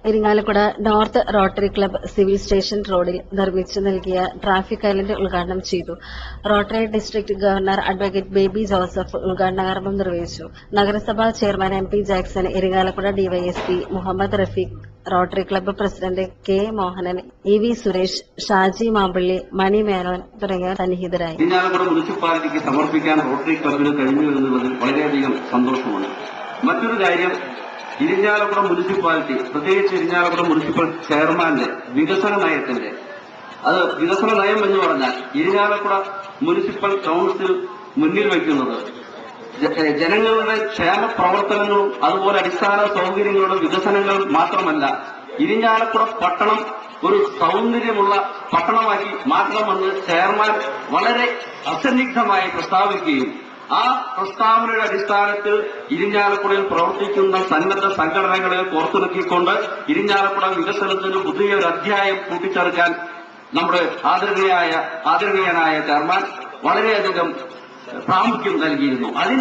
Irinjalakuda north rotary club civil station റോഡിൽ നിർമ്മിച്ചു നൽകിയ ട്രാഫിക് ഐലൻഡ് ഉദ്ഘാടനം ചെയ്തു. Rotary district governor advocate Baby Joseph ഉദ്ഘാടന കർമ്മം നിർവഹിച്ചു. നഗരസഭാ chairman M P Jackson, Irinjalakuda DYSP Muhammad Rafeeq, rotary club president K Mohanan, E V Suresh, Shaji Mampally, Mani Menon തുടങ്ങിയവർ സന്നിഹിതരായി. ഇരിങ്ങാലക്കുട മുനിസിപ്പാലിറ്റിക്ക് സമർപ്പിക്കാൻ റോട്ടറി ക്ലബ്ബിന് കഴിഞ്ഞു എന്നുള്ളതിൽ വളരെയധികം സന്തോഷമുണ്ട്. മറ്റൊരു കാര്യം, ഇരിങ്ങാലക്കുട മുനിസിപ്പാലിറ്റി, പ്രത്യേകിച്ച് ഇരിങ്ങാലക്കുട മുനിസിപ്പൽ ചെയർമാന്റെ വികസന നയത്തിന്റെ, അത് വികസന നയം എന്ന് പറഞ്ഞാൽ ഇരിങ്ങാലക്കുട മുനിസിപ്പൽ കൌൺസിൽ മുന്നിൽ വയ്ക്കുന്നത് ജനങ്ങളുടെ ക്ഷേമ പ്രവർത്തനങ്ങളും അതുപോലെ അടിസ്ഥാന സൗകര്യങ്ങളുടെ വികസനങ്ങൾ മാത്രമല്ല, ഇരിങ്ങാലക്കുട പട്ടണം ഒരു സൗന്ദര്യമുള്ള പട്ടണമാക്കി മാറ്റണമെന്ന് ചെയർമാൻ വളരെ അസന്നിഗ്ധമായി പ്രസ്താവിക്കുകയും ആ പ്രസ്താവനയുടെ അടിസ്ഥാനത്തിൽ ഇരിങ്ങാലക്കുടയിൽ പ്രവർത്തിക്കുന്ന സന്നദ്ധ സംഘടനകളെ കോർത്തിണക്കിക്കൊണ്ട് ഇരിങ്ങാലക്കുട വികസനത്തിന് പുതിയൊരു അധ്യായം കൂട്ടിച്ചേർക്കാൻ നമ്മുടെ ആദരണീയനായ ചെയർമാൻ വളരെയധികം പ്രാമുഖ്യം നൽകിയിരുന്നു.